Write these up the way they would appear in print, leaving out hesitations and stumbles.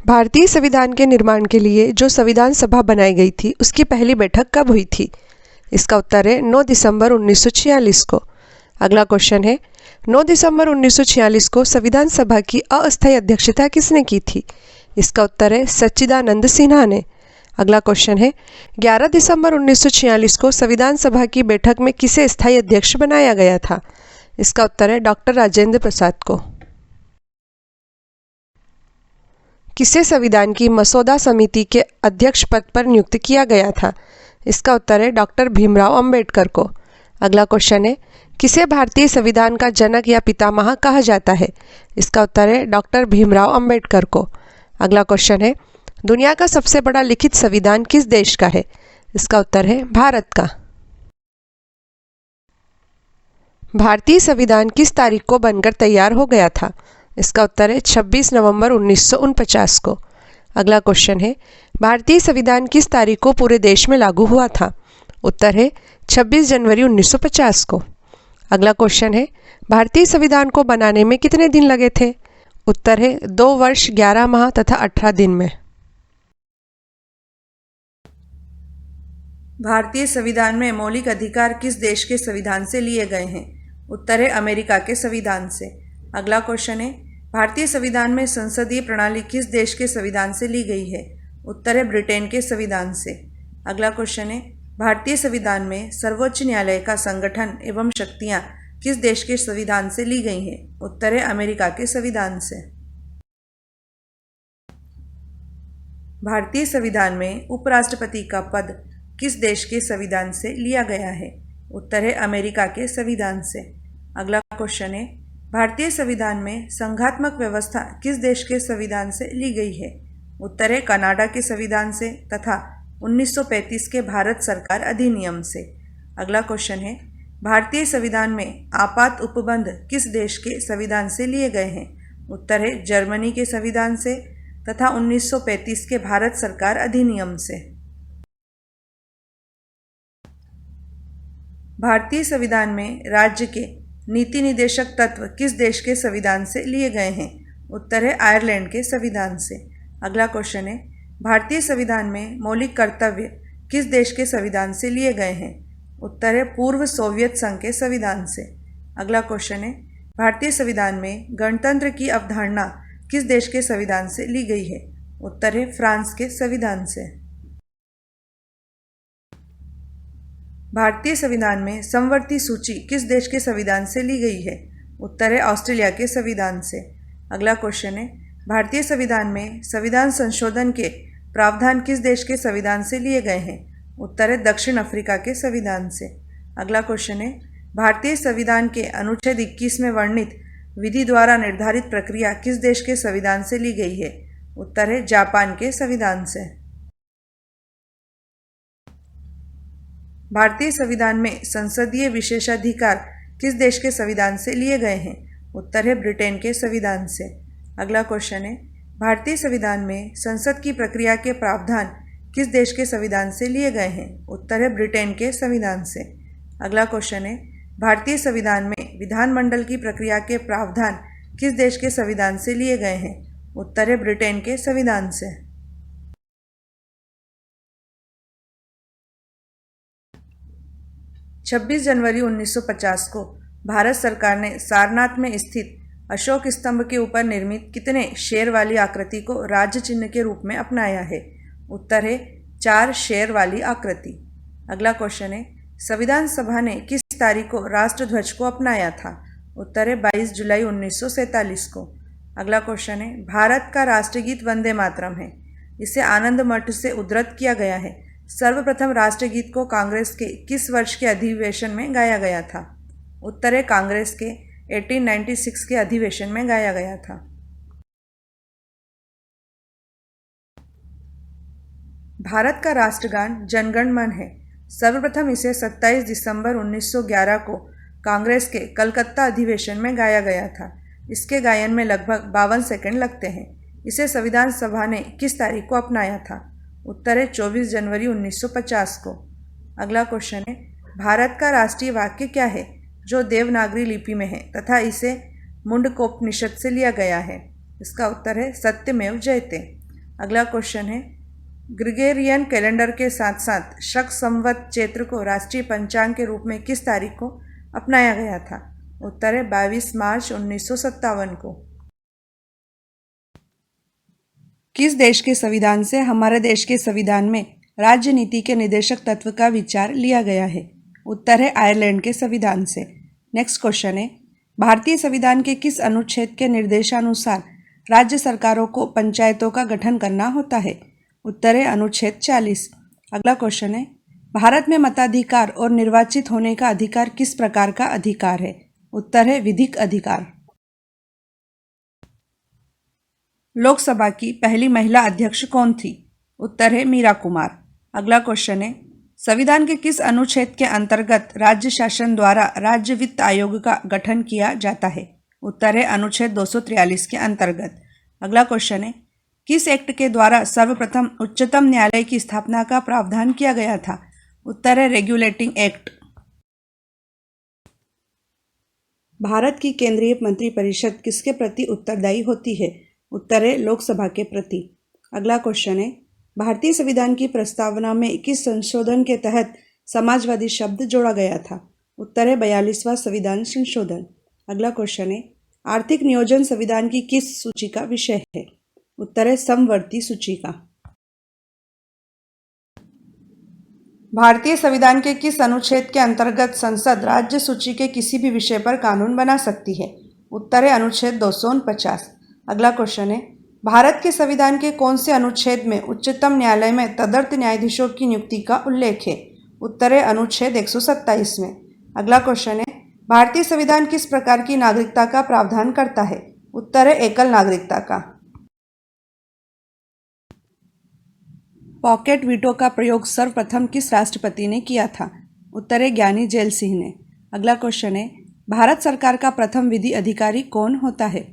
भारतीय संविधान के निर्माण के लिए जो संविधान सभा बनाई गई थी उसकी पहली बैठक कब हुई थी? इसका उत्तर है 9 दिसंबर 1946 को। अगला क्वेश्चन है 9 दिसंबर 1946 को संविधान सभा की अस्थायी अध्यक्षता किसने की थी? इसका उत्तर है सच्चिदानंद सिन्हा ने। अगला क्वेश्चन है 11 दिसंबर 1946 को संविधान सभा की बैठक में किसे स्थायी अध्यक्ष बनाया गया था? इसका उत्तर है डॉक्टर राजेंद्र प्रसाद को। किसे संविधान की मसौदा समिति के अध्यक्ष पद पर नियुक्त किया गया था? इसका उत्तर है डॉक्टर भीमराव अंबेडकर को। अगला क्वेश्चन है किसे भारतीय संविधान का जनक या पितामह कहा जाता है? इसका उत्तर है डॉक्टर भीमराव अंबेडकर को। अगला क्वेश्चन है दुनिया का सबसे बड़ा लिखित संविधान किस देश का है? इसका उत्तर है भारत का। भारतीय संविधान किस तारीख को बनकर तैयार हो गया था? इसका उत्तर है 26 नवंबर 1949 को। अगला क्वेश्चन है भारतीय संविधान किस तारीख को पूरे देश में लागू हुआ था? उत्तर है 26 जनवरी 1950 को। अगला क्वेश्चन है भारतीय संविधान को बनाने में कितने दिन लगे थे? उत्तर है 2 वर्ष 11 माह तथा 18 दिन में। भारतीय संविधान में मौलिक अधिकार किस देश के संविधान से लिए गए हैं? उत्तर है अमेरिका के संविधान से। अगला क्वेश्चन है भारतीय संविधान में संसदीय प्रणाली किस देश के संविधान से ली गई है? उत्तर है ब्रिटेन के संविधान से। अगला क्वेश्चन है भारतीय संविधान में सर्वोच्च न्यायालय का संगठन एवं शक्तियां किस देश के संविधान से ली गई हैं? उत्तर है अमेरिका के संविधान से। भारतीय संविधान में उपराष्ट्रपति का पद किस देश के संविधान से लिया गया है? उत्तर है अमेरिका के संविधान से। अगला क्वेश्चन है भारतीय संविधान में संघात्मक व्यवस्था किस देश के संविधान से ली गई है? उत्तर है कनाडा के संविधान से तथा 1935 के भारत सरकार अधिनियम से। अगला क्वेश्चन है भारतीय संविधान में आपात उपबंध किस देश के संविधान से लिए गए हैं? उत्तर है जर्मनी के संविधान से तथा 1935 के भारत सरकार अधिनियम से। भारतीय संविधान में राज्य के नीति निदेशक तत्व किस देश के संविधान से लिए गए हैं? उत्तर है आयरलैंड के संविधान से। अगला क्वेश्चन है भारतीय संविधान में मौलिक कर्तव्य किस देश के संविधान से लिए गए हैं? उत्तर है पूर्व सोवियत संघ के संविधान से। अगला क्वेश्चन है भारतीय संविधान में गणतंत्र की अवधारणा किस देश के संविधान से ली गई है? उत्तर है फ्रांस के संविधान से। भारतीय संविधान में समवर्ती सूची किस देश के संविधान से ली गई है? उत्तर है ऑस्ट्रेलिया के संविधान से। अगला क्वेश्चन है भारतीय संविधान में संविधान संशोधन के प्रावधान किस देश के संविधान से लिए गए हैं? उत्तर है दक्षिण अफ्रीका के संविधान से। अगला क्वेश्चन है भारतीय संविधान के अनुच्छेद 21 में वर्णित विधि द्वारा निर्धारित प्रक्रिया किस देश के संविधान से ली गई है? उत्तर है जापान के संविधान से। भारतीय संविधान में संसदीय विशेषाधिकार किस देश के संविधान से लिए गए हैं? उत्तर है ब्रिटेन के संविधान से। अगला क्वेश्चन है भारतीय संविधान में संसद की प्रक्रिया के प्रावधान किस देश के संविधान से लिए गए हैं? उत्तर है ब्रिटेन के संविधान से। अगला क्वेश्चन है भारतीय संविधान में विधानमंडल की प्रक्रिया के प्रावधान किस देश के संविधान से लिए गए हैं? उत्तर है ब्रिटेन के संविधान से। 26 जनवरी 1950 को भारत सरकार ने सारनाथ में स्थित अशोक स्तंभ के ऊपर निर्मित कितने शेर वाली आकृति को राज्य चिन्ह के रूप में अपनाया है? उत्तर है 4 शेर वाली आकृति। अगला क्वेश्चन है संविधान सभा ने किस तारीख को राष्ट्रध्वज को अपनाया था? उत्तर है 22 जुलाई 1947 को। अगला क्वेश्चन है भारत का राष्ट्रगीत वंदे मातरम है, इसे आनंद मठ से उद्धृत किया गया है। सर्वप्रथम राष्ट्रगीत को कांग्रेस के किस वर्ष के अधिवेशन में गाया गया था? उत्तर है कांग्रेस के 1896 के अधिवेशन में गाया गया था। भारत का राष्ट्रगान जनगण मन है। सर्वप्रथम इसे 27 दिसंबर 1911 को कांग्रेस के कलकत्ता अधिवेशन में गाया गया था। इसके गायन में लगभग 52 सेकंड लगते हैं। इसे संविधान सभा ने किस तारीख को अपनाया था? उत्तर है 24 जनवरी 1950 को। अगला क्वेश्चन है भारत का राष्ट्रीय वाक्य क्या है जो देवनागरी लिपि में है तथा इसे मुंडकोपनिषद से लिया गया है? इसका उत्तर है सत्यमेव जयते। अगला क्वेश्चन है, ग्रिगोरियन कैलेंडर के साथ साथ शक संवत चैत्र को राष्ट्रीय पंचांग के रूप में किस तारीख को अपनाया गया था? उत्तर है 22 मार्च 1957 को। किस देश के संविधान से हमारे देश के संविधान में राज्य नीति के निदेशक तत्व का विचार लिया गया है? उत्तर है आयरलैंड के संविधान से। नेक्स्ट क्वेश्चन है, भारतीय संविधान के किस अनुच्छेद के निर्देशानुसार राज्य सरकारों को पंचायतों का गठन करना होता है? उत्तर है अनुच्छेद 40। अगला क्वेश्चन है, भारत में मताधिकार और निर्वाचित होने का अधिकार किस प्रकार का अधिकार है? उत्तर है विधिक अधिकार। लोकसभा की पहली महिला अध्यक्ष कौन थी? उत्तर है मीरा कुमार। अगला क्वेश्चन है, संविधान के किस अनुच्छेद के अंतर्गत राज्य शासन द्वारा राज्य वित्त आयोग का गठन किया जाता है? उत्तर है अनुच्छेद 243 के अंतर्गत। अगला क्वेश्चन है, किस एक्ट के द्वारा सर्वप्रथम उच्चतम न्यायालय की स्थापना का प्रावधान किया गया था? उत्तर है रेगुलेटिंग एक्ट। भारत की केंद्रीय मंत्रिपरिषद किसके प्रति उत्तरदायी होती है? उत्तर है लोकसभा के प्रति। अगला क्वेश्चन है, भारतीय संविधान की प्रस्तावना में किस संशोधन के तहत समाजवादी शब्द जोड़ा गया था? उत्तर है 42वां संविधान संशोधन। अगला क्वेश्चन है, आर्थिक नियोजन संविधान की किस सूची का विषय है? उत्तर है समवर्ती सूची का। भारतीय संविधान के किस अनुच्छेद के अंतर्गत संसद राज्य सूची के किसी भी विषय पर कानून बना सकती है? उत्तर है अनुच्छेद 249। अगला क्वेश्चन है, भारत के संविधान के कौन से अनुच्छेद में उच्चतम न्यायालय में तदर्थ न्यायाधीशों की नियुक्ति का उल्लेख है? उत्तर है अनुच्छेद 127 में। अगला क्वेश्चन है, भारतीय संविधान किस प्रकार की नागरिकता का प्रावधान करता है? उत्तर है एकल नागरिकता का। पॉकेट वीटो का प्रयोग सर्वप्रथम किस राष्ट्रपति ने किया था? उत्तर है ज्ञानी जैल सिंह ने। अगला क्वेश्चन है, भारत सरकार का प्रथम विधि अधिकारी कौन होता है?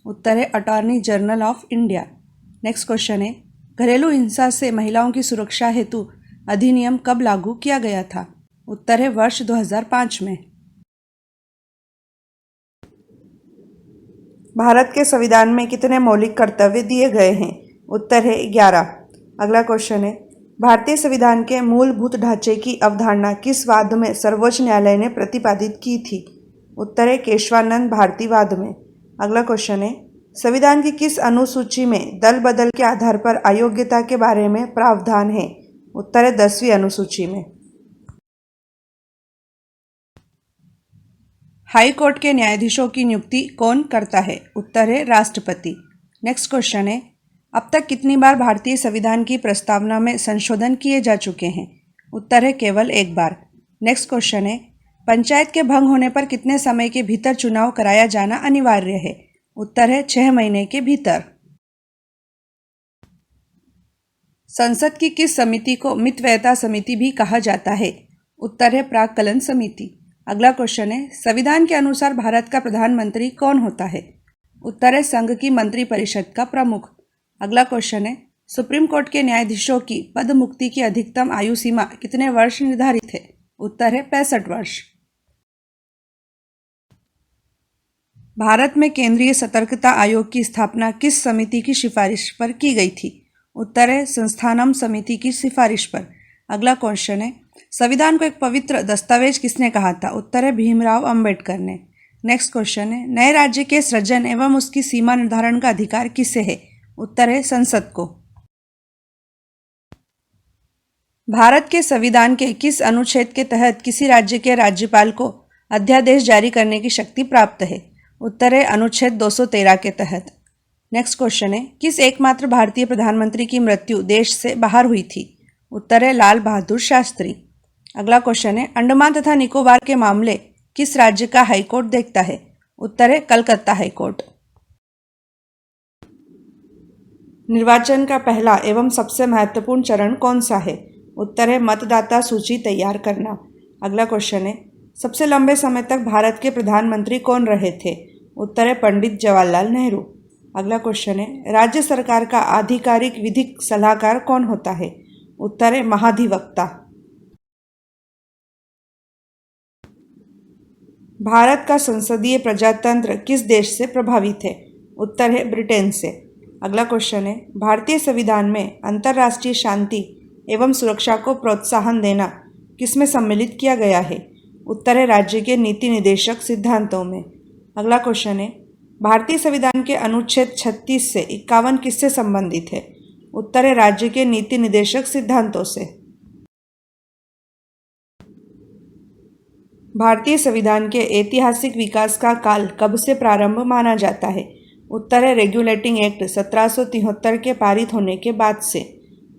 उत्तर है attorney general of India. Next question है, घरेलू हिंसा से महिलाओं की सुरक्षा हेतु अधिनियम कब लागू किया गया था? उत्तर है वर्ष 2005 में। भारत के संविधान में कितने मौलिक कर्तव्य दिए गए हैं? उत्तर है 11। अगला क्वेश्चन है, भारतीय संविधान के मूलभूत ढांचे की अवधारणा किस वाद में सर्वोच्च न्यायालय ने प्रतिपादित की थी? उत्तर है केशवानंद भारती वाद में। अगला क्वेश्चन है, संविधान की किस अनुसूची में दल बदल के आधार पर अयोग्यता के बारे में प्रावधान है? उत्तर है 10वीं अनुसूची में। हाई कोर्ट के न्यायाधीशों की नियुक्ति कौन करता है? उत्तर है राष्ट्रपति। नेक्स्ट क्वेश्चन है, अब तक कितनी बार भारतीय संविधान की प्रस्तावना में संशोधन किए जा चुके हैं? उत्तर है केवल एक बार। नेक्स्ट क्वेश्चन है, पंचायत के भंग होने पर कितने समय के भीतर चुनाव कराया जाना अनिवार्य है? उत्तर है 6 महीने के भीतर। संसद की किस समिति को मितव्ययता समिति भी कहा जाता है? उत्तर है प्राक्कलन समिति। अगला क्वेश्चन है, संविधान के अनुसार भारत का प्रधानमंत्री कौन होता है? उत्तर है संघ की मंत्रिपरिषद का प्रमुख। अगला क्वेश्चन है, सुप्रीम कोर्ट के न्यायाधीशों की पद मुक्ति की अधिकतम आयु सीमा कितने वर्ष निर्धारित है? उत्तर है 65 वर्ष। भारत में केंद्रीय सतर्कता आयोग की स्थापना किस समिति की सिफारिश पर की गई थी? उत्तर है संस्थानम समिति की सिफारिश पर। अगला क्वेश्चन है, संविधान को एक पवित्र दस्तावेज किसने कहा था? उत्तर है भीमराव अंबेडकर ने। नेक्स्ट क्वेश्चन है, नए राज्य के सृजन एवं उसकी सीमा निर्धारण का अधिकार किसे है? उत्तर है संसद को। भारत के संविधान के किस अनुच्छेद के तहत किसी राज्य के राज्यपाल को अध्यादेश जारी करने की शक्ति प्राप्त है? उत्तर है अनुच्छेद 213 के तहत। नेक्स्ट क्वेश्चन है, किस एकमात्र भारतीय प्रधानमंत्री की मृत्यु देश से बाहर हुई थी? उत्तर है लाल बहादुर शास्त्री। अगला क्वेश्चन है, अंडमान तथा निकोबार के मामले किस राज्य का हाईकोर्ट देखता है? उत्तर है कलकत्ता हाईकोर्ट। निर्वाचन का पहला एवं सबसे महत्वपूर्ण चरण कौन सा है? उत्तर है मतदाता सूची तैयार करना। अगला क्वेश्चन है, सबसे लंबे समय तक भारत के प्रधानमंत्री कौन रहे थे? उत्तर है पंडित जवाहरलाल नेहरू। अगला क्वेश्चन है, राज्य सरकार का आधिकारिक विधिक सलाहकार कौन होता है? उत्तर है महाधिवक्ता। भारत का संसदीय प्रजातंत्र किस देश से प्रभावित है? उत्तर है ब्रिटेन से। अगला क्वेश्चन है, भारतीय संविधान में अंतर्राष्ट्रीय शांति एवं सुरक्षा को प्रोत्साहन देना किसमें सम्मिलित किया गया है? उत्तर है राज्य के नीति निदेशक सिद्धांतों में। अगला क्वेश्चन है, भारतीय संविधान के अनुच्छेद 36 से 51 किससे संबंधित है? उत्तर है राज्य के नीति निदेशक सिद्धांतों से। भारतीय संविधान के ऐतिहासिक विकास का काल कब से प्रारंभ माना जाता है? उत्तर है रेगुलेटिंग एक्ट 1773 के पारित होने के बाद से।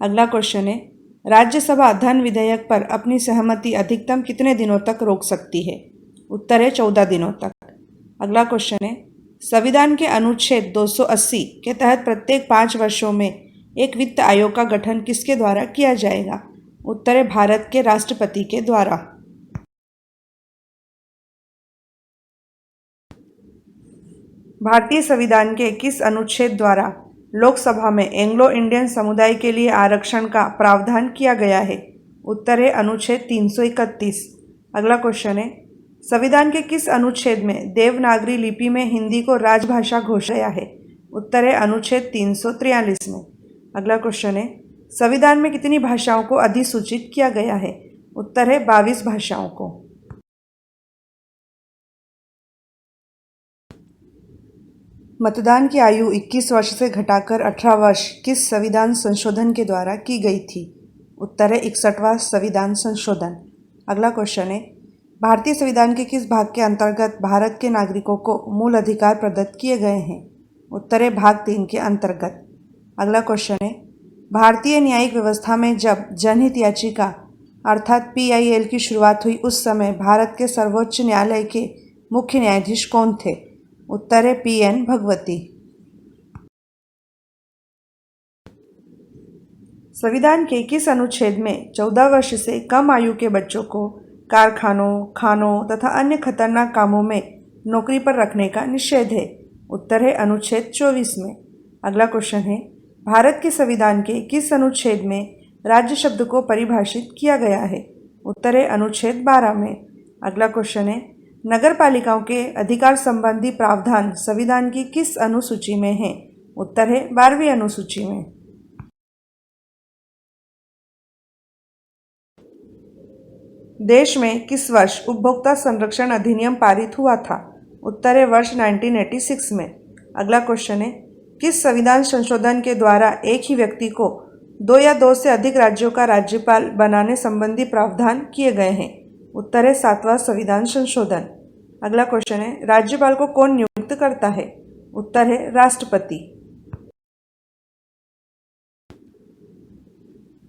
अगला क्वेश्चन है, राज्यसभा धन विधेयक पर अपनी सहमति अधिकतम कितने दिनों तक रोक सकती है? उत्तर है 14 दिनों तक। अगला क्वेश्चन है, संविधान के अनुच्छेद 280 के तहत प्रत्येक 5 वर्षों में एक वित्त आयोग का गठन किसके द्वारा किया जाएगा? उत्तर है भारत के राष्ट्रपति के द्वारा। भारतीय संविधान के किस अनुच्छेद द्वारा लोकसभा में एंग्लो इंडियन समुदाय के लिए आरक्षण का प्रावधान किया गया है? उत्तर है अनुच्छेद 331। अगला क्वेश्चन है, संविधान के किस अनुच्छेद में देवनागरी लिपि में हिंदी को राजभाषा घोषित किया है? उत्तर है अनुच्छेद 343 में। अगला क्वेश्चन है, संविधान में कितनी भाषाओं को अधिसूचित किया गया है? उत्तर है 22 भाषाओं को। मतदान की आयु 21 वर्ष से घटाकर 18 वर्ष किस संविधान संशोधन के द्वारा की गई थी? उत्तर है 61वां संविधान संशोधन। अगला क्वेश्चन है, भारतीय संविधान के किस भाग के अंतर्गत भारत के नागरिकों को मूल अधिकार प्रदत्त किए गए हैं? उत्तर है भाग 3 के अंतर्गत। अगला क्वेश्चन है, भारतीय न्यायिक व्यवस्था में जब जनहित याचिका अर्थात PIL की शुरुआत हुई उस समय भारत के सर्वोच्च न्यायालय के मुख्य न्यायाधीश कौन थे? उत्तर है PN भगवती। संविधान के किस अनुच्छेद में 14 वर्ष से कम आयु के बच्चों को कारखानों, खानों तथा अन्य खतरनाक कामों में नौकरी पर रखने का निषेध है? उत्तर है अनुच्छेद 24 में। अगला क्वेश्चन है, भारत के संविधान के किस अनुच्छेद में राज्य शब्द को परिभाषित किया गया है? उत्तर है अनुच्छेद 12 में। अगला क्वेश्चन है, नगर पालिकाओं के अधिकार संबंधी प्रावधान संविधान की किस अनुसूची में है? उत्तर है 12वीं अनुसूची में। देश में किस वर्ष उपभोक्ता संरक्षण अधिनियम पारित हुआ था? उत्तर है वर्ष 1986 में। अगला क्वेश्चन है, किस संविधान संशोधन के द्वारा एक ही व्यक्ति को 2 या 2 से अधिक राज्यों का राज्यपाल बनाने संबंधी प्रावधान किए गए हैं? उत्तर है 7वां संविधान संशोधन। अगला क्वेश्चन है, राज्यपाल को कौन नियुक्त करता है? उत्तर है राष्ट्रपति।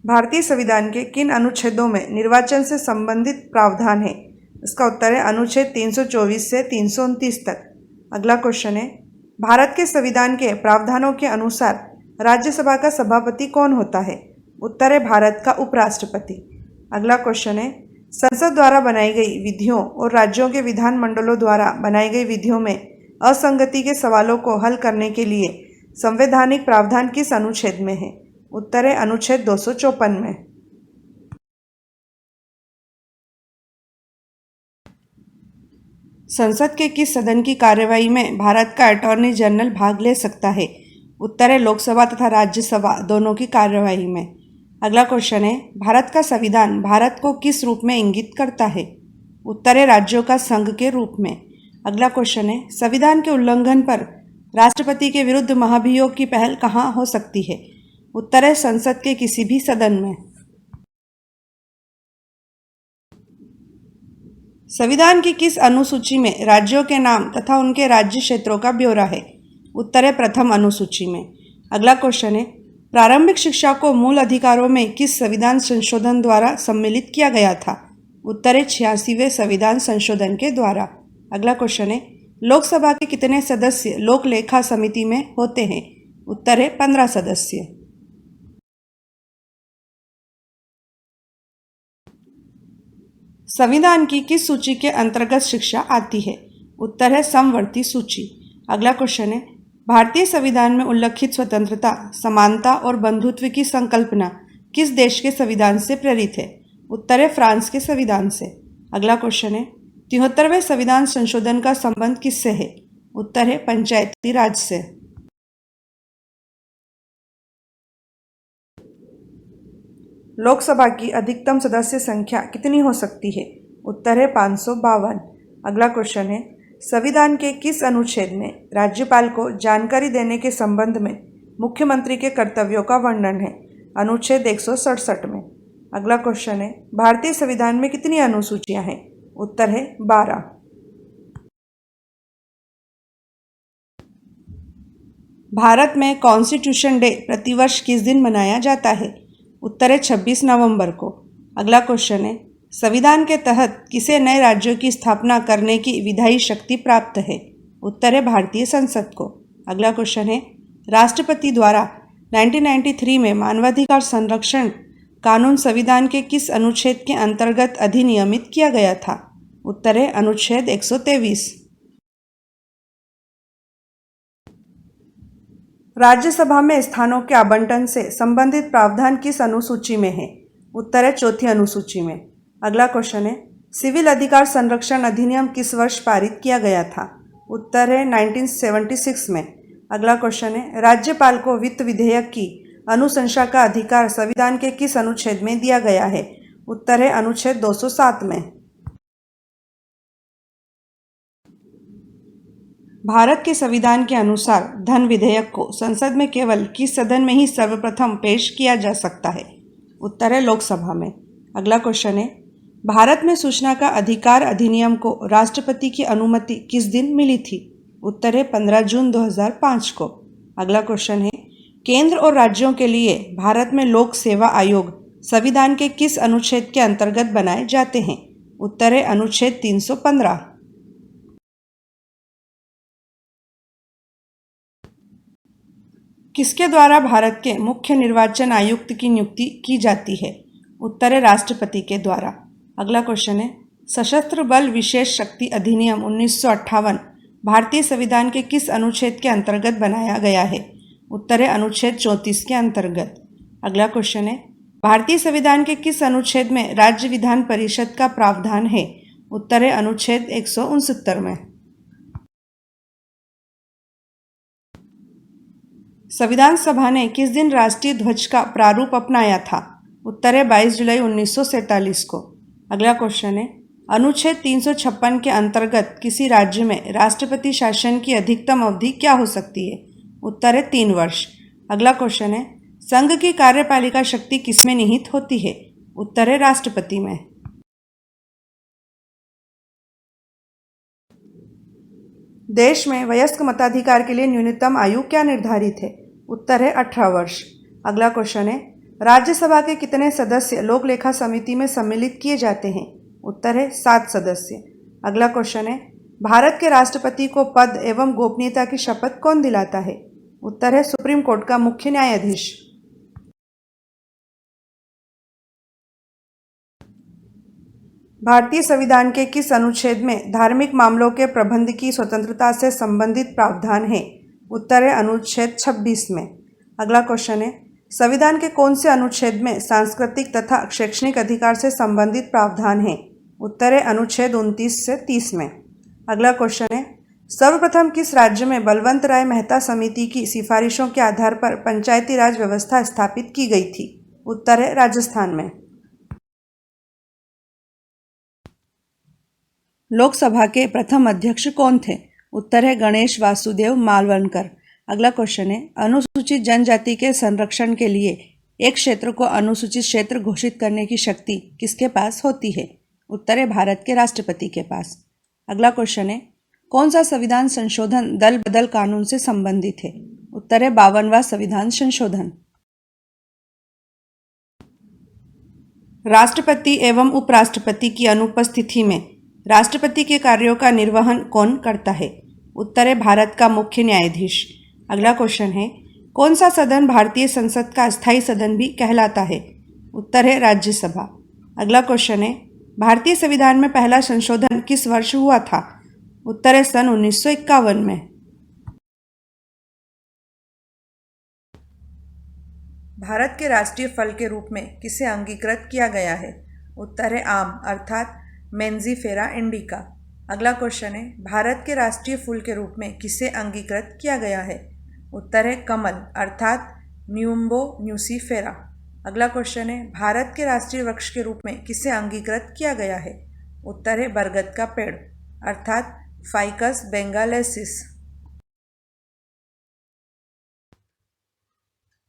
भारतीय संविधान के किन अनुच्छेदों में निर्वाचन से संबंधित प्रावधान है? इसका उत्तर है अनुच्छेद 324 से 329 तक। अगला क्वेश्चन है, भारत के संविधान के प्रावधानों के अनुसार राज्यसभा का सभापति कौन होता है? उत्तर है भारत का उपराष्ट्रपति। अगला क्वेश्चन है, संसद द्वारा बनाई गई विधियों और राज्यों के विधानमंडलों द्वारा बनाई गई विधियों में असंगति के सवालों को हल करने के लिए संवैधानिक प्रावधान किस अनुच्छेद में है? उत्तर है अनुच्छेद 254 में। संसद के किस सदन की कार्यवाही में भारत का अटॉर्नी जनरल भाग ले सकता है? उत्तर है लोकसभा तथा राज्यसभा दोनों की कार्यवाही में। अगला क्वेश्चन है, भारत का संविधान भारत को किस रूप में इंगित करता है? उत्तर है राज्यों का संघ के रूप में। अगला क्वेश्चन है, संविधान के उल्लंघन पर राष्ट्रपति के विरुद्ध महाभियोग की पहल कहाँ हो सकती है? उत्तर है संसद के किसी भी सदन में। संविधान की किस अनुसूची में राज्यों के नाम तथा उनके राज्य क्षेत्रों का ब्यौरा है? उत्तर है प्रथम अनुसूची में। अगला क्वेश्चन है, प्रारंभिक शिक्षा को मूल अधिकारों में किस संविधान संशोधन द्वारा सम्मिलित किया गया था? उत्तर है 86वें संविधान संशोधन के द्वारा। अगला क्वेश्चन है, लोकसभा के कितने सदस्य लोक लेखा समिति में होते हैं? उत्तर है 15 सदस्य। संविधान की किस सूची के अंतर्गत शिक्षा आती है? उत्तर है समवर्ती सूची। अगला क्वेश्चन है, भारतीय संविधान में उल्लिखित स्वतंत्रता, समानता और बंधुत्व की संकल्पना किस देश के संविधान से प्रेरित है? उत्तर है फ्रांस के संविधान से। अगला क्वेश्चन है, 73वें संविधान संशोधन का संबंध किससे है? उत्तर है पंचायती राज से। लोकसभा की अधिकतम सदस्य संख्या कितनी हो सकती है? उत्तर है 552। अगला क्वेश्चन है, संविधान के किस अनुच्छेद में राज्यपाल को जानकारी देने के संबंध में मुख्यमंत्री के कर्तव्यों का वर्णन है? अनुच्छेद 167 में। अगला क्वेश्चन है, भारतीय संविधान में कितनी अनुसूचियां हैं? उत्तर है 12। भारत में कॉन्स्टिट्यूशन डे प्रतिवर्ष किस दिन मनाया जाता है? उत्तर है 26 नवंबर को। अगला क्वेश्चन है, संविधान के तहत किसे नए राज्यों की स्थापना करने की विधायी शक्ति प्राप्त है? उत्तर है भारतीय संसद को। अगला क्वेश्चन है, राष्ट्रपति द्वारा 1993 में मानवाधिकार संरक्षण कानून संविधान के किस अनुच्छेद के अंतर्गत अधिनियमित किया गया था? उत्तर है अनुच्छेद 123। राज्यसभा में स्थानों के आवंटन से संबंधित प्रावधान किस अनुसूची में है? उत्तर है चौथी अनुसूची में। अगला क्वेश्चन है, सिविल अधिकार संरक्षण अधिनियम किस वर्ष पारित किया गया था? उत्तर है 1976 में। अगला क्वेश्चन है, राज्यपाल को वित्त विधेयक की अनुशंसा का अधिकार संविधान के किस अनुच्छेद में दिया गया है? उत्तर है अनुच्छेद 207 में। भारत के संविधान के अनुसार धन विधेयक को संसद में केवल किस सदन में ही सर्वप्रथम पेश किया जा सकता है? उत्तर है लोकसभा में। अगला क्वेश्चन है, भारत में सूचना का अधिकार अधिनियम को राष्ट्रपति की अनुमति किस दिन मिली थी? उत्तर है 15 जून 2005 को। अगला क्वेश्चन है, केंद्र और राज्यों के लिए भारत में लोक सेवा आयोग संविधान के किस अनुच्छेद के अंतर्गत बनाए जाते हैं? उत्तर है अनुच्छेद 315। किसके द्वारा भारत के मुख्य निर्वाचन आयुक्त की नियुक्ति की जाती है? उत्तर है राष्ट्रपति के द्वारा। अगला क्वेश्चन है, सशस्त्र बल विशेष शक्ति अधिनियम 1958 भारतीय संविधान के किस अनुच्छेद के अंतर्गत बनाया गया है? उत्तर है अनुच्छेद 34 के अंतर्गत। अगला क्वेश्चन है, भारतीय संविधान के किस अनुच्छेद में राज्य विधान परिषद का प्रावधान है? उत्तर है अनुच्छेद 169 में। संविधान सभा ने किस दिन राष्ट्रीय ध्वज का प्रारूप अपनाया था? उत्तर है 22 जुलाई 1947 को। अगला क्वेश्चन है, अनुच्छेद 356 के अंतर्गत किसी राज्य में राष्ट्रपति शासन की अधिकतम अवधि क्या हो सकती है? उत्तर है 3 वर्ष। अगला क्वेश्चन है, संघ की कार्यपालिका शक्ति किसमें निहित होती है? उत्तर है राष्ट्रपति में। देश में वयस्क मताधिकार के लिए न्यूनतम आयु क्या निर्धारित है? उत्तर है 18 वर्ष। अगला क्वेश्चन है, राज्यसभा के कितने सदस्य लोक लेखा समिति में सम्मिलित किए जाते हैं? उत्तर है 7 सदस्य। अगला क्वेश्चन है, भारत के राष्ट्रपति को पद एवं गोपनीयता की शपथ कौन दिलाता है? उत्तर है सुप्रीम कोर्ट का मुख्य न्यायाधीश। भारतीय संविधान के किस अनुच्छेद में धार्मिक मामलों के प्रबंध की स्वतंत्रता से संबंधित प्रावधान है? उत्तर है अनुच्छेद 26 में। अगला क्वेश्चन है, संविधान के कौन से अनुच्छेद में सांस्कृतिक तथा शैक्षणिक अधिकार से संबंधित प्रावधान है? उत्तर है अनुच्छेद 29 से 30 में। अगला क्वेश्चन है, सर्वप्रथम किस राज्य में बलवंत राय मेहता समिति की सिफारिशों के आधार पर पंचायती राज व्यवस्था स्थापित की गई थी? उत्तर है राजस्थान में। लोकसभा के प्रथम अध्यक्ष कौन थे? उत्तर है गणेश वासुदेव मालवणकर। अगला क्वेश्चन है, अनुसूचित जनजाति के संरक्षण के लिए एक क्षेत्र को अनुसूचित क्षेत्र घोषित करने की शक्ति किसके पास होती है? उत्तर है भारत के राष्ट्रपति के पास। अगला क्वेश्चन है, कौन सा संविधान संशोधन दल बदल कानून से संबंधित है? उत्तर है 52वां संविधान संशोधन। राष्ट्रपति एवं उपराष्ट्रपति की अनुपस्थिति में राष्ट्रपति के कार्यों का निर्वहन कौन करता है? उत्तर है भारत का मुख्य न्यायाधीश। अगला क्वेश्चन है, कौन सा सदन भारतीय संसद का अस्थायी सदन भी कहलाता है? उत्तर है राज्यसभा। अगला क्वेश्चन है, भारतीय संविधान में पहला संशोधन किस वर्ष हुआ था? उत्तर है सन 1951 में। भारत के राष्ट्रीय फल के रूप में किसे अंगीकृत किया गया है? उत्तर है आम अर्थात मेंजीफेरा इंडिका। अगला क्वेश्चन है, भारत के राष्ट्रीय फूल के रूप में किसे अंगीकृत किया गया है? उत्तर है कमल अर्थात न्यूम्बो न्यूसीफेरा। अगला क्वेश्चन है, भारत के राष्ट्रीय वृक्ष के रूप में किसे अंगीकृत किया गया है? उत्तर है बरगद का पेड़ अर्थात फाइकस बेंगालेसिस।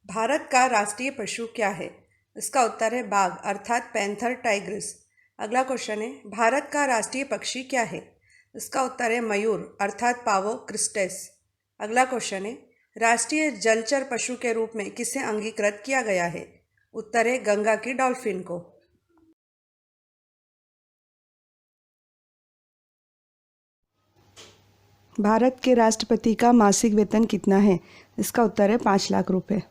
भारत का राष्ट्रीय पशु क्या है? इसका उत्तर है बाघ अर्थात पैंथर टाइग्रिस। अगला क्वेश्चन है, भारत का राष्ट्रीय पक्षी क्या है? इसका उत्तर है मयूर अर्थात पावो क्रिस्टेस। अगला क्वेश्चन है, राष्ट्रीय जलचर पशु के रूप में किसे अंगीकृत किया गया है? उत्तर है गंगा की डॉल्फिन को। भारत के राष्ट्रपति का मासिक वेतन कितना है? इसका उत्तर है 5 लाख रुपए।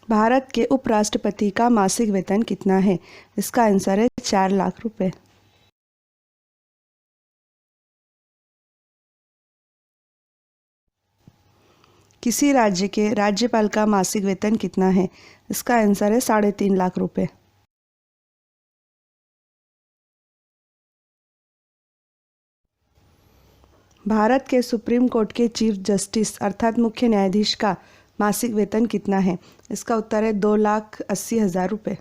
भारत के उपराष्ट्रपति का मासिक वेतन कितना है? इसका आंसर है 4 लाख रुपए। किसी राज्य के राज्यपाल का मासिक वेतन कितना है? इसका आंसर है 3.5 लाख रुपए। भारत के सुप्रीम कोर्ट के चीफ जस्टिस अर्थात मुख्य न्यायाधीश का मासिक वेतन कितना है? इसका उत्तर है 2,80,000 रुपये।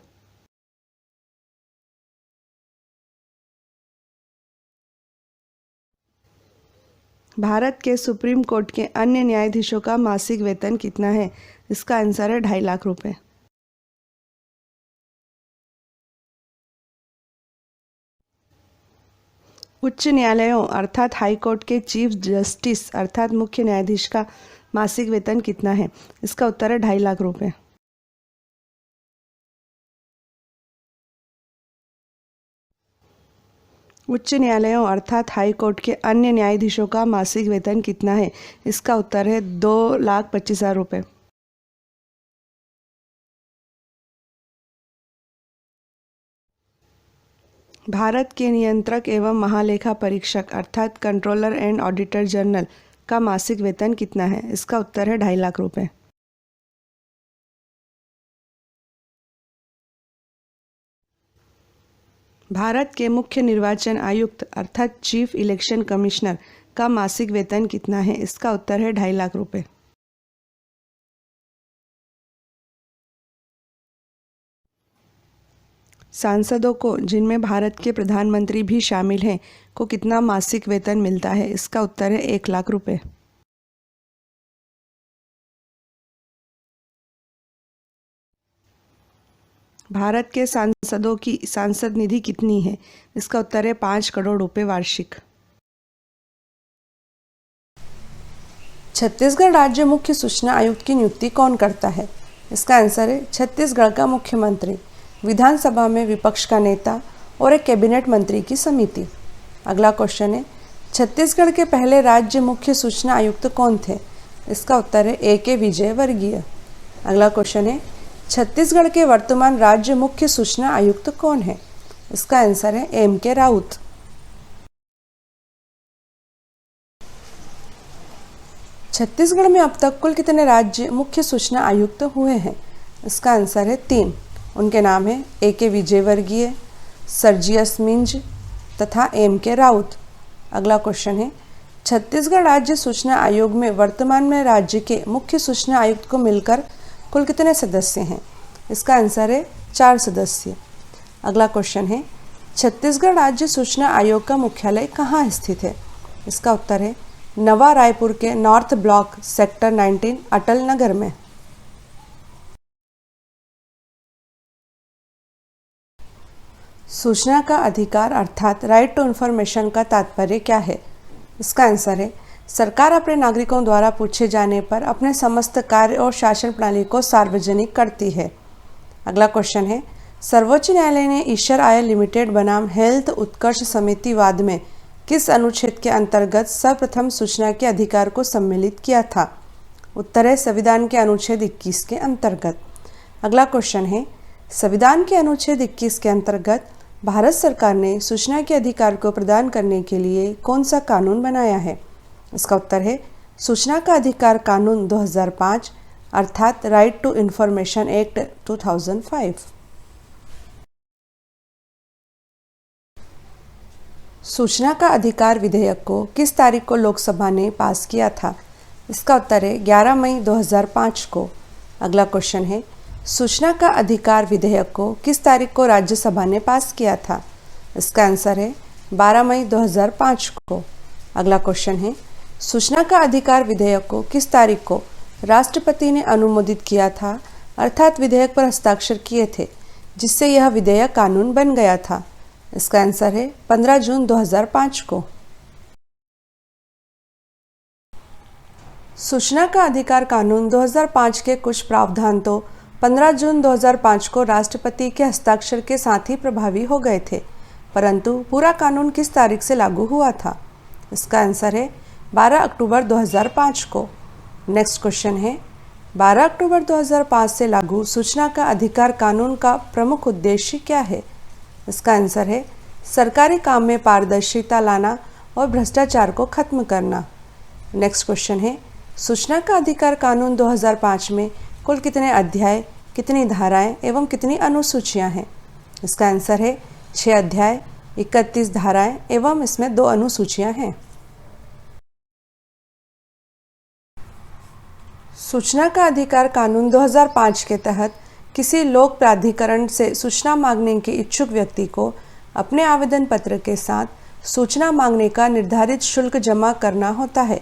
भारत के सुप्रीम कोर्ट के अन्य न्यायाधीशों का मासिक वेतन कितना है? इसका आंसर है 2.5 लाख रुपये। उच्च न्यायालयों अर्थात हाई कोर्ट के चीफ जस्टिस अर्थात मुख्य न्यायाधीश का मासिक वेतन कितना है? इसका उत्तर है 2.5 लाख रुपये। उच्च न्यायालयों अर्थात हाई कोर्ट के अन्य न्यायाधीशों का मासिक वेतन कितना है? इसका उत्तर है 2,25,000 रुपये। भारत के नियंत्रक एवं महालेखा परीक्षक अर्थात कंट्रोलर एंड ऑडिटर जनरल का मासिक वेतन कितना है? इसका उत्तर है 2.5 लाख रुपये। भारत के मुख्य निर्वाचन आयुक्त अर्थात चीफ इलेक्शन कमिश्नर का मासिक वेतन कितना है? इसका उत्तर है 2.5 लाख रुपये। सांसदों को, जिनमें भारत के प्रधानमंत्री भी शामिल हैं, को कितना मासिक वेतन मिलता है? इसका उत्तर है 1 लाख रुपये। भारत के सांसदों की सांसद निधि कितनी है? इसका उत्तर है 5 करोड़ रुपए वार्षिक। छत्तीसगढ़ राज्य मुख्य सूचना आयुक्त की नियुक्ति कौन करता है? इसका आंसर है छत्तीसगढ़ का मुख्यमंत्री, विधानसभा में विपक्ष का नेता और एक कैबिनेट मंत्री की समिति। अगला क्वेश्चन है, छत्तीसगढ़ के पहले राज्य मुख्य सूचना आयुक्त कौन थे? इसका उत्तर है A.K. विजयवर्गीय। अगला क्वेश्चन है, छत्तीसगढ़ के वर्तमान राज्य मुख्य सूचना आयुक्त कौन है? इसका आंसर है M.K. राउत। छत्तीसगढ़ में अब तक कुल कितने राज्य मुख्य सूचना आयुक्त हुए हैं? इसका आंसर है 3। उनके नाम है A.K. विजयवर्गीय, सर्जियस मिंज तथा M.K. राउत। अगला क्वेश्चन है, छत्तीसगढ़ राज्य सूचना आयोग में वर्तमान में राज्य के मुख्य सूचना आयुक्त को मिलकर कुल कितने सदस्य हैं? इसका आंसर है 4 सदस्य। अगला क्वेश्चन है, छत्तीसगढ़ राज्य सूचना आयोग का मुख्यालय कहाँ स्थित है? इसका उत्तर है नवा रायपुर के north block sector 19 Atal Nagar में। सूचना का अधिकार अर्थात राइट टू इन्फॉर्मेशन का तात्पर्य क्या है? इसका आंसर है सरकार अपने नागरिकों द्वारा पूछे जाने पर अपने समस्त कार्य और शासन प्रणाली को सार्वजनिक करती है। अगला क्वेश्चन है, सर्वोच्च न्यायालय ने ईश्वर आयल लिमिटेड बनाम हेल्थ उत्कर्ष समिति वाद में किस अनुच्छेद के अंतर्गत सर्वप्रथम सूचना के अधिकार को सम्मिलित किया था? उत्तर है संविधान के अनुच्छेद 21 के अंतर्गत। अगला क्वेश्चन है, संविधान के अनुच्छेद 21 के अंतर्गत भारत सरकार ने सूचना के अधिकार को प्रदान करने के लिए कौन सा कानून बनाया है? इसका उत्तर है सूचना का अधिकार कानून 2005 अर्थात राइट टू इंफॉर्मेशन एक्ट 2005। सूचना का अधिकार विधेयक को किस तारीख को लोकसभा ने पास किया था? इसका उत्तर है 11 मई 2005 को। अगला क्वेश्चन है, सूचना का अधिकार विधेयक को किस तारीख को राज्यसभा ने पास किया था? इसका आंसर है 12 मई 2005 को। अगला क्वेश्चन है, सूचना का अधिकार विधेयक को किस तारीख को राष्ट्रपति ने अनुमोदित किया था, अर्थात विधेयक पर हस्ताक्षर किए थे, जिससे यह विधेयक कानून बन गया था? इसका आंसर है 15 जून 2005 को। सूचना का अधिकार कानून 2005 के कुछ प्रावधान तो 15 जून 2005 को राष्ट्रपति के हस्ताक्षर के साथ ही प्रभावी हो गए थे, परंतु पूरा कानून किस तारीख से लागू हुआ था? इसका आंसर है 12 अक्टूबर 2005 को। नेक्स्ट क्वेश्चन है, 12 अक्टूबर 2005 से लागू सूचना का अधिकार कानून का प्रमुख उद्देश्य क्या है? इसका आंसर है सरकारी काम में पारदर्शिता लाना और भ्रष्टाचार को खत्म करना। नेक्स्ट क्वेश्चन है, सूचना का अधिकार कानून 2005 में कुल कितने अध्याय, कितनी धाराएं एवं कितनी अनुसूचियां हैं? इसका आंसर है 6 अध्याय, 31 धाराएं एवं इसमें 2 अनुसूचियां हैं। सूचना का अधिकार कानून 2005 के तहत किसी लोक प्राधिकरण से सूचना मांगने के इच्छुक व्यक्ति को अपने आवेदन पत्र के साथ सूचना मांगने का निर्धारित शुल्क जमा करना होता है।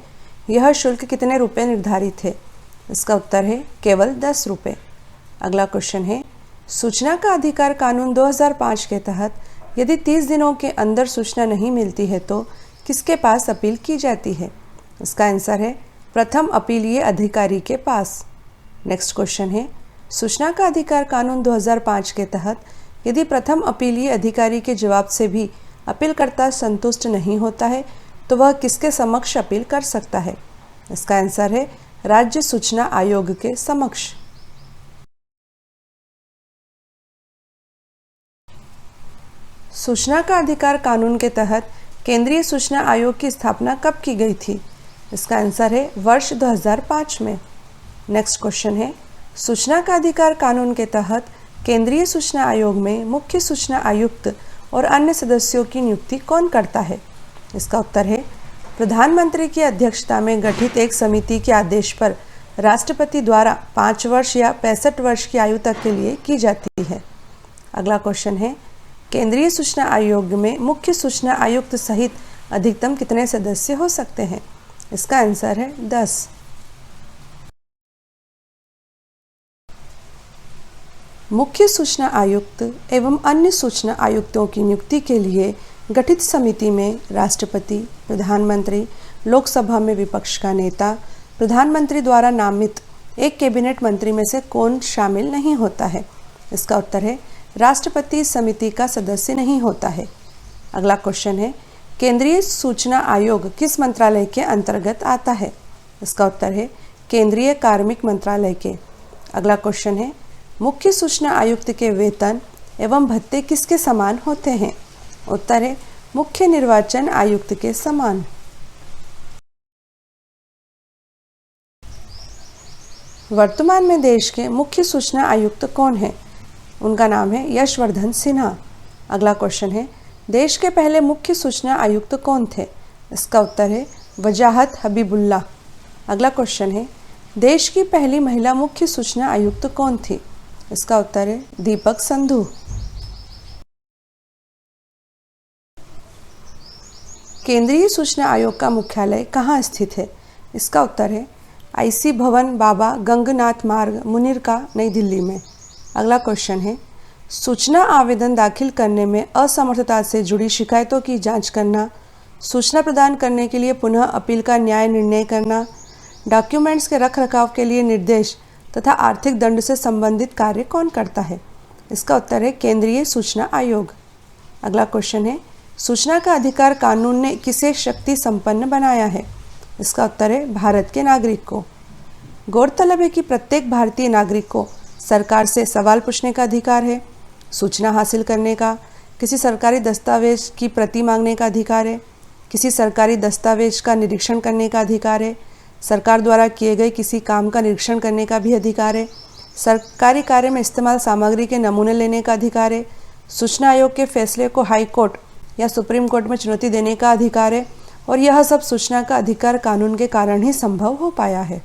यह शुल्क कितने रुपए निर्धारित है? इसका उत्तर है केवल 10 रुपये। अगला क्वेश्चन है, सूचना का अधिकार कानून 2005 के तहत यदि 30 दिनों के अंदर सूचना नहीं मिलती है तो किसके पास अपील की जाती है? इसका आंसर है प्रथम अपीलीय अधिकारी के पास। नेक्स्ट क्वेश्चन है, सूचना का अधिकार कानून 2005 के तहत यदि प्रथम अपीलीय अधिकारी के जवाब से भी अपीलकर्ता संतुष्ट नहीं होता है तो वह किसके समक्ष अपील कर सकता है? इसका आंसर है राज्य सूचना आयोग के समक्ष। सूचना का अधिकार कानून के तहत केंद्रीय सूचना आयोग की स्थापना कब की गई थी? इसका आंसर है वर्ष 2005 में। नेक्स्ट क्वेश्चन है, सूचना का अधिकार कानून के तहत केंद्रीय सूचना आयोग में मुख्य सूचना आयुक्त और अन्य सदस्यों की नियुक्ति कौन करता है? इसका उत्तर है प्रधानमंत्री की अध्यक्षता में गठित एक समिति के आदेश पर राष्ट्रपति द्वारा 5 वर्ष या 65 वर्ष की आयु तक के लिए की जाती है। अगला क्वेश्चन है, केंद्रीय सूचना आयोग में मुख्य सूचना आयुक्त सहित अधिकतम कितने सदस्य हो सकते हैं? इसका आंसर है 10। मुख्य सूचना आयुक्त एवं अन्य सूचना आयुक्तों की नियुक्ति के लिए गठित समिति में राष्ट्रपति, प्रधानमंत्री, लोकसभा में विपक्ष का नेता, प्रधानमंत्री द्वारा नामित एक कैबिनेट मंत्री में से कौन शामिल नहीं होता है? इसका उत्तर है राष्ट्रपति समिति का सदस्य नहीं होता है। अगला क्वेश्चन है, केंद्रीय सूचना आयोग किस मंत्रालय के अंतर्गत आता है? इसका उत्तर है केंद्रीय कार्मिक मंत्रालय के। अगला क्वेश्चन है, मुख्य सूचना आयुक्त के वेतन एवं भत्ते किसके समान होते हैं? उत्तर है मुख्य निर्वाचन आयुक्त के समान। वर्तमान में देश के मुख्य सूचना आयुक्त कौन है? उनका नाम है यशवर्धन सिन्हा। अगला क्वेश्चन है, देश के पहले मुख्य सूचना आयुक्त कौन थे? इसका उत्तर है वजाहत हबीबुल्ला। अगला क्वेश्चन है, देश की पहली महिला मुख्य सूचना आयुक्त कौन थी? इसका उत्तर है दीपक संधू। केंद्रीय सूचना आयोग का मुख्यालय कहाँ स्थित है? इसका उत्तर है IC भवन, बाबा गंगनाथ मार्ग, मुनीरका, नई दिल्ली में। अगला क्वेश्चन है, सूचना आवेदन दाखिल करने में असमर्थता से जुड़ी शिकायतों की जांच करना, सूचना प्रदान करने के लिए पुनः अपील का न्याय निर्णय करना, डॉक्यूमेंट्स के रखरखाव के लिए निर्देश तथा आर्थिक दंड से संबंधित कार्य कौन करता है? इसका उत्तर है केंद्रीय सूचना आयोग। अगला क्वेश्चन है, सूचना का अधिकार कानून ने किसे शक्ति संपन्न बनाया है? इसका उत्तर है भारत के नागरिक को। गौरतलब है कि प्रत्येक भारतीय नागरिक को सरकार से सवाल पूछने का अधिकार है, सूचना हासिल करने का, किसी सरकारी दस्तावेज की प्रति मांगने का अधिकार है, किसी सरकारी दस्तावेज का निरीक्षण करने का अधिकार है, सरकार द्वारा किए गए किसी काम का निरीक्षण करने का भी अधिकार है, सरकारी कार्य में इस्तेमाल सामग्री के नमूने लेने का अधिकार है, सूचना आयोग के फैसले को हाई कोर्ट या सुप्रीम कोर्ट में चुनौती देने का अधिकार है, और यह सब सूचना का अधिकार कानून के कारण ही संभव हो पाया है।